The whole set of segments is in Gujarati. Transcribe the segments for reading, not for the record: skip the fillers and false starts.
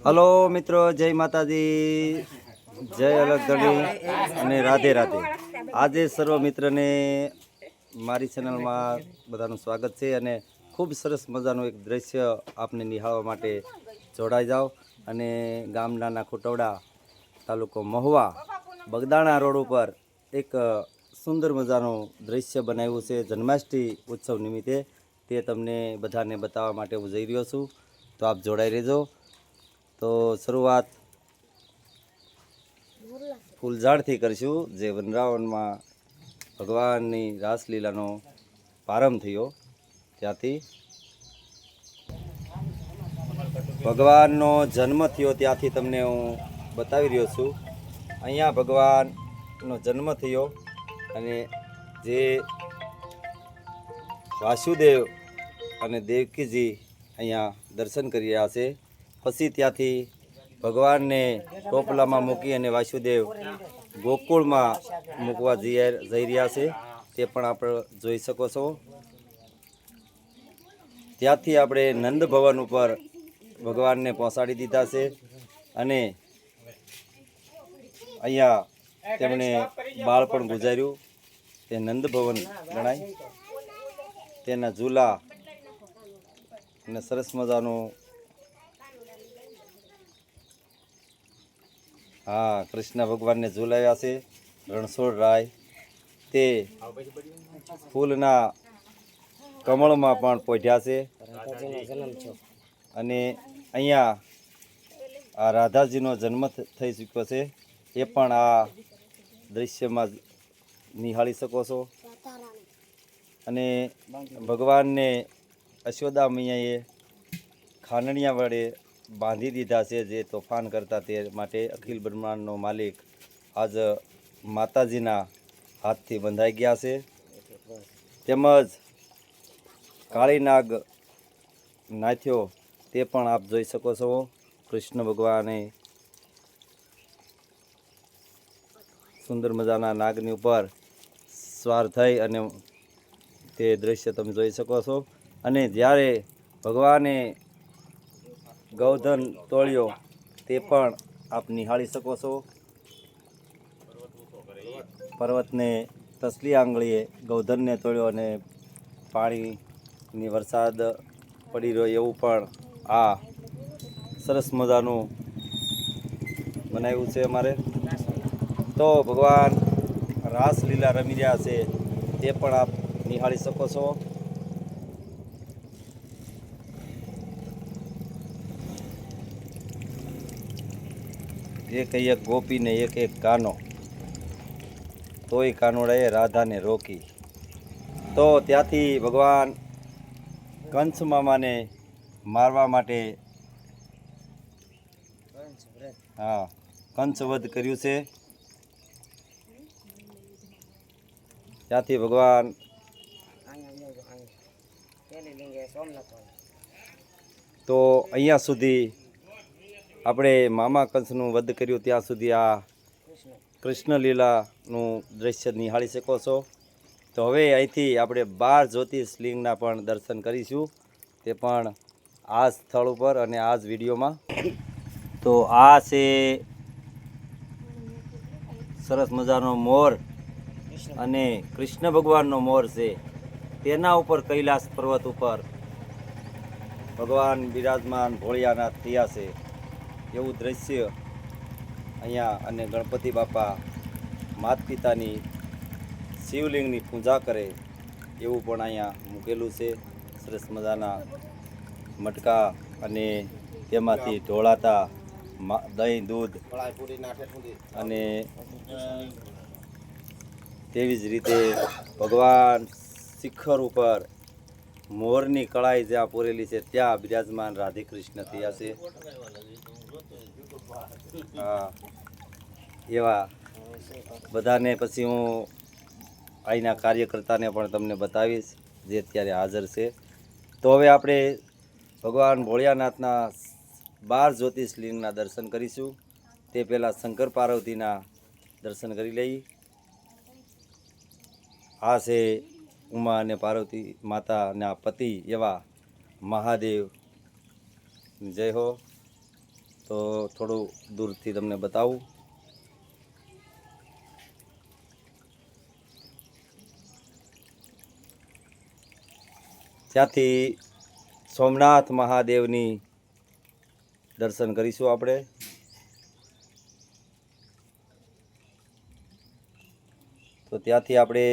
હલો મિત્રો, જય માતાજી, જય અલગધણી અને રાધે રાધે। આજે સર્વ મિત્રને મારી ચેનલમાં બધાનું સ્વાગત છે અને ખૂબ સરસ મજાનું એક દ્રશ્ય આપને નિહાળવા માટે જોડાઈ જાઓ। અને ગામ નાના ખોટવડા, તાલુકો મહુવા, બગદાણા રોડ ઉપર એક સુંદર મજાનું દ્રશ્ય બનાવ્યું છે જન્માષ્ટમી ઉત્સવ નિમિત્તે। તે તમને બધાને બતાવવા માટે હું જઈ રહ્યો છું, તો આપ જોડાઈ રહેજો। તો શરૂઆત ફૂલઝાડથી કરીશું, જે વનરાવનમાં ભગવાનની રાસલીલાનો પ્રારંભ થયો ત્યાંથી, ભગવાનનો જન્મ થયો ત્યાંથી તમને હું બતાવી રહ્યો છું। અહીંયા ભગવાનનો જન્મ થયો અને જે વાસુદેવ અને દેવકીજી અહીંયા દર્શન કરી રહ્યા છે। પછી ત્યાંથી ભગવાનને ટોપલામાં મૂકી અને વાસુદેવ ગોકુળમાં મૂકવા જઈ રહ્યા છે, તે પણ આપણે જોઈ શકો છો। ત્યાંથી આપણે નંદ ભવન ઉપર ભગવાનને પહોંચાડી દીધા છે અને અહીંયા તેમણે બાળપણ ગુજાર્યું, તે નંદ ભવન ગણાય। તેના ઝૂલા અને સરસ મજાનું, હા, કૃષ્ણ ભગવાનને ઝૂલાવ્યા છે। રણછોડ રાય તે ફૂલના કમળમાં પણ પોઢ્યા છે અને અહીંયા આ રાધાજીનો જન્મ થઈ ચૂક્યો છે, એ પણ આ દૃશ્યમાં નિહાળી શકો છો। અને ભગવાનને યશોદા મૈયાએ ખાંડણિયા વડે બાંધી દીધા છે, જે તોફાન કરતા તે માટે અખિલ બ્રહ્માંડનો માલિક આજ માતાજીના હાથથી બંધાઈ ગયા છે। તેમજ કાળી નાગ નાથ્યો તે પણ આપ જોઈ શકો છો। કૃષ્ણ ભગવાને સુંદર મજાના નાગની ઉપર સવાર થઈ અને તે દૃશ્ય તમે જોઈ શકો છો। અને જ્યારે ભગવાને ગૌધન તોળ્યો તે પણ આપ નિહાળી શકો છો। પર્વતને તસલી આંગળીએ ગૌધનને તોડ્યો અને પાણીની વરસાદ પડી રહ્યો એવું પણ આ સરસ મજાનું બનાવ્યું છે અમારે। તો ભગવાન રાસલીલા રમી રહ્યા છે તે પણ આપ નિહાળી શકો છો। એક ગોપી ને એક કાનો, તોય કાનોડાએ રાધાને રોકી। તો ત્યાંથી ભગવાન કંસ મામાને મારવા માટે, હા, કંસવધ કર્યું છે। ત્યાંથી ભગવાન તો અહીંયા સુધી આપણે મામા કંસનું વધ કર્યું ત્યાં સુધી આ કૃષ્ણ લીલાનું દ્રશ્ય નિહાળી શકો છો। તો હવે અહીંથી આપણે 12 જ્યોતિર્લિંગના પણ દર્શન કરીશું, તે પણ આ સ્થળ ઉપર અને આ જ વિડીયોમાં। તો આ છે સરસ મજાનો મોર અને કૃષ્ણ ભગવાનનો મોર છે, તેના ઉપર કૈલાસ પર્વત ઉપર ભગવાન બિરાજમાન ભોળિયાનાથ થયા છે એવું દ્રશ્ય અહીંયા। અને ગણપતિ બાપા માત પિતાની શિવલિંગની પૂજા કરે એવું પણ અહીંયા મૂકેલું છે। સરસ મજાના મટકા અને તેમાંથી ઢોળાતા દહીં દૂધ અને તેવી જ રીતે ભગવાન શિખર ઉપર મોરની કળાઈ જ્યાં પૂરેલી છે ત્યાં બિરાજમાન રાધે કૃષ્ણ થયા છે। હા, એવા બધાને પછી હું અહીંના કાર્યકર્તાને પણ તમને બતાવીશ, જે અત્યારે હાજર છે। તો હવે આપણે ભગવાન ભોળિયાનાથના 12 જ્યોતિર્લિંગના દર્શન કરીશું, તે પહેલાં શંકર પાર્વતીના દર્શન કરી લઈએ। આ છે ઉમા અને પાર્વતી માતાના પતિ એવા મહાદેવ, જય હો। તો થોડું દૂરથી તમને બતાવું. ત્યાંથી સોમનાથ મહાદેવની દર્શન કરીશું આપણે. તો ત્યાંથી આપણે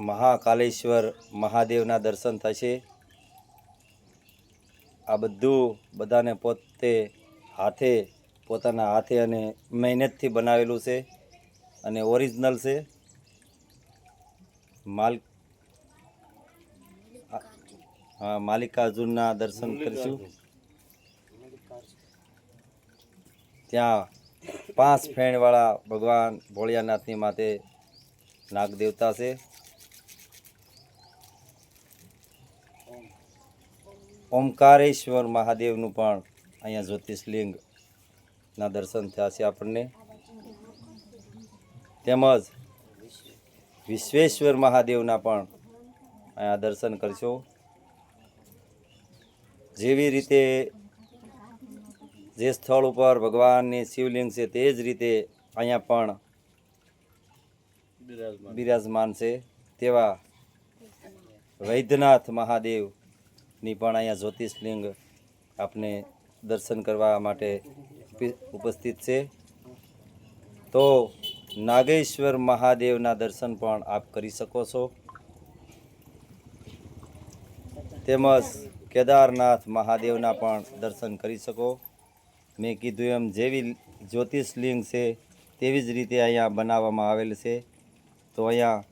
મહાકાલેશ્વર મહાદેવના દર્શન થશે. આ બધું બધાને પોતાના હાથે અને મહેનતથી બનાવેલું છે અને ઓરિજિનલ છે. માલિકાર્જુનના દર્શન કરીશું. ત્યાં 5 ફેણવાળા ભગવાન ભોળિયાનાથની માથે નાગ દેવતા છે. ઓમકારેશ્વર મહાદેવનું પણ અહીંયા જ્યોતિષલિંગના દર્શન થયા છે આપણને. તેમજ વિશ્વેશ્વર મહાદેવના પણ અહીંયા દર્શન કરશો. જેવી રીતે જે સ્થળ ઉપર ભગવાનની શિવલિંગ છે તે જ રીતે અહીંયા પણ બિરાજમાન છે. તેવા વૈદ્યનાથ મહાદેવની પણ અહીંયા જ્યોતિષલિંગ આપને દર્શન કરવા માટે ઉપસ્થિત છે. તો નાગેશ્વર મહાદેવના દર્શન પણ આપ કરી શકો છો. તેમજ કેદારનાથ મહાદેવના પણ દર્શન કરી શકો. મેં કીધું એમ જેવી જ્યોતિષલિંગ છે તેવી જ રીતે અહીંયા બનાવવામાં આવેલ છે. તો અહીંયા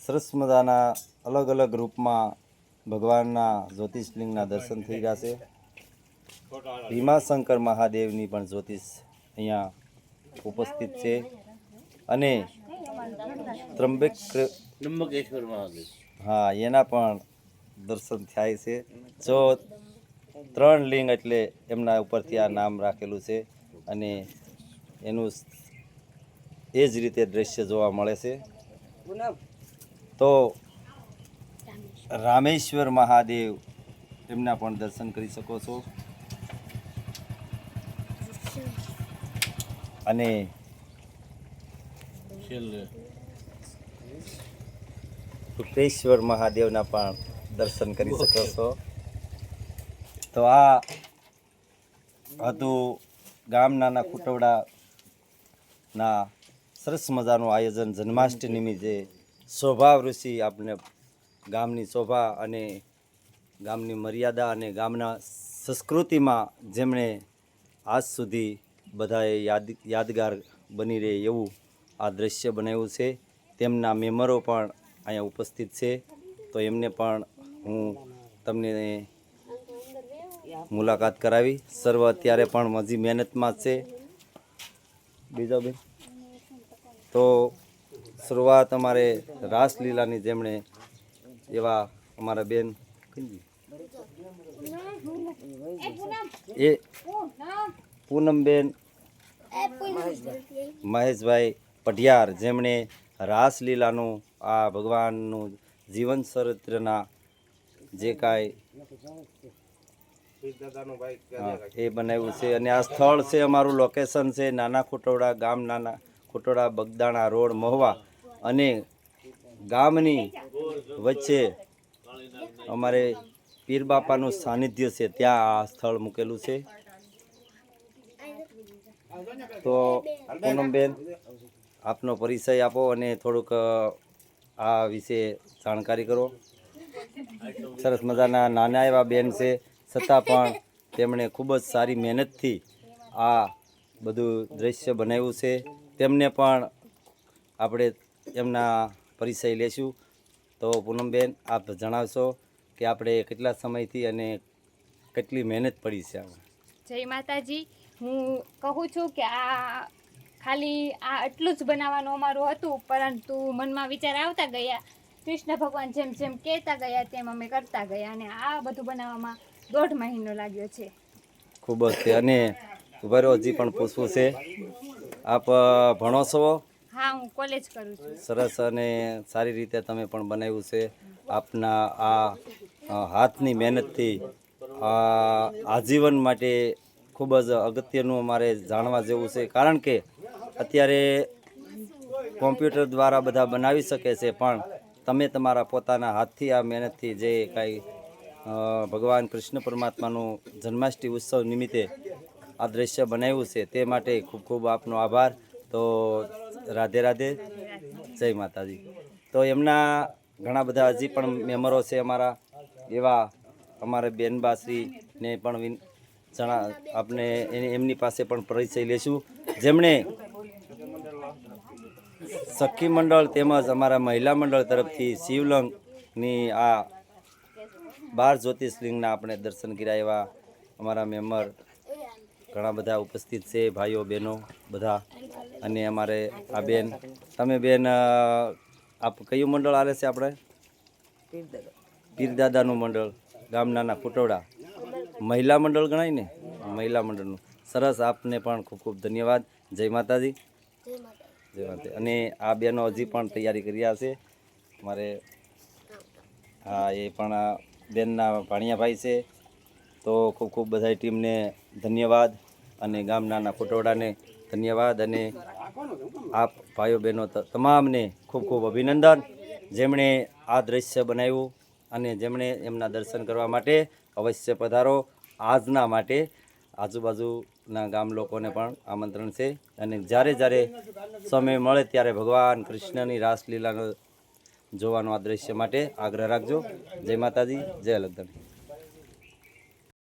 સરસ મજાના અલગ અલગ રૂપમાં ભગવાનના જ્યોતિષલિંગના દર્શન થઈ રહ્યા છે. ભીમાશંકર મહાદેવની પણ જ્યોતિષ અહીંયા ઉપસ્થિત છે અને ત્રંબકેશ્વર મહાદેવ એના પણ દર્શન થાય છે. જો 3 લિંગ એટલે એમના ઉપરથી આ નામ રાખેલું છે અને એનું એ જ રીતે દ્રશ્ય જોવા મળે છે. તો રામેશ્વર મહાદેવ એમના પણ દર્શન કરી શકો છો. અને શુક્રેશ્વર મહાદેવના પણ દર્શન કરી શકો છો. તો આ હતું ગામ નાના ખુટવડાના સરસ મજાનું આયોજન. જન્માષ્ટમી નિમિત્તે શોભા ઋષિ આપણે ગામની શોભા અને ગામની મર્યાદા અને ગામના સંસ્કૃતિમાં જેમણે આજ સુધી બધાએ યાદગાર બની રહે એવું આ દ્રશ્ય બનાવ્યું છે. તેમના મેમ્બરો પણ અહીંયા ઉપસ્થિત છે. તો એમને પણ હું તમને મુલાકાત કરાવી. સર્વ અત્યારે પણ મજી મહેનતમાં જ છે. બીજા બેન તો શરૂઆત અમારે રાસલીલાની જેમણે એવા અમારા બેન એ પૂનમબેન મહેશભાઈ પઢિયાર જેમણે રાસલીલાનું આ ભગવાનનું જીવન ચરિત્રના જે કાંઈ એ બનાવ્યું છે. અને આ સ્થળ છે અમારું લોકેશન છે નાના ખુટવડા ગામ, નાના ખુટવડા બગદાણા રોડ મહુવા, અને ગામની વચ્ચે અમારે પીર બાપાનું સાનિધ્ય છે, ત્યાં આ સ્થળ મૂકેલું છે. તો પૂનમબેન આપનો પરિચય આપો અને થોડુંક આ વિશે જાણકારી કરો. સરસ મજાના નાના એવા બેન છે, છતાં પણ તેમણે ખૂબ જ સારી મહેનતથી આ બધું દ્રશ્ય બનાવ્યું છે. તેમને પણ આપણે એમના પરિચય લેશું. તો પૂનમબેન આપ જણાવશો કે આપણે કેટલા સમયથી અને કેટલી મહેનત પડી છે આમાં? જય માતાજી. હું કહું છું કે આ ખાલી આ એટલું જ બનાવવાનું અમારું હતું, પરંતુ મનમાં વિચાર આવતા ગયા, કૃષ્ણ ભગવાન જેમ જેમ કહેતા ગયા તેમ અમે કરતા ગયા, અને આ બધું બનાવવામાં 1.5 મહિનો લાગ્યો છે. ખૂબ જ છે. અને ઉભારો હજી પણ પૂછવું છે, આપ ભણો છો? હા, હું કોલેજ કરું છું. સરસ. અને સારી રીતે તમે પણ બનાવ્યું છે. આપના આ હાથની મહેનતથી આજીવન માટે ખૂબ જ અગત્યનું અમારે જાણવા જેવું છે, કારણ કે અત્યારે કોમ્પ્યુટર દ્વારા બધા બનાવી શકે છે, પણ તમે તમારા પોતાના હાથથી આ મહેનતથી જે કાંઈ ભગવાન કૃષ્ણ પરમાત્માનું જન્માષ્ટમી ઉત્સવ નિમિત્તે આ દ્રશ્ય બનાવ્યું છે તે માટે ખૂબ ખૂબ આપનો આભાર. તો રાધે રાધે, જય માતાજી. તો એમના ઘણા બધા હજી પણ મેમ્બરો છે અમારા, એવા અમારે બેનબાશ્રીને પણ આપણે એમની પાસે પણ પરિચય લેશું, જેમણે સખી મંડળ તેમજ અમારા મહિલા મંડળ તરફથી શિવલિંગની આ 12 જ્યોતિર્લિંગના આપણે દર્શન કર્યા. એવા અમારા મેમ્બર ઘણા બધા ઉપસ્થિત છે, ભાઈઓ બહેનો બધા. અને અમારે આ બેન, તમે બેન આપ કયું મંડળ આવે છે? આપણે પીરદાદાનું મંડળ, ગામનાના કુટોડા મહિલા મંડળ ગણાય ને, મહિલા મંડળનું. સરસ, આપને પણ ખૂબ ખૂબ ધન્યવાદ. જય માતાજી. જય માતા. અને આ બેનો હજી પણ તૈયારી કરી રહ્યા છે મારે. હા, એ પણ બેનના ભાણિયાભાઈ છે. તો ખૂબ ખૂબ બધા ટીમને ધન્યવાદ, અને ગામના કુટોડાને ધન્યવાદ, અને આપ ભાઈઓ બહેનો તમામને ખૂબ ખૂબ અભિનંદન, જેમણે આ દ્રશ્ય બનાવ્યું અને જેમણે એમના દર્શન કરવા માટે અવશ્ય પધારો. આજના માટે આજુબાજુના ગામ લોકોને પણ આમંત્રણ છે, અને જ્યારે જ્યારે સમય મળે ત્યારે ભગવાન કૃષ્ણની રાસલીલાનો જોવાનો આ દ્રશ્ય માટે આગ્રહ રાખજો. જય માતાજી, જય લગ્ન.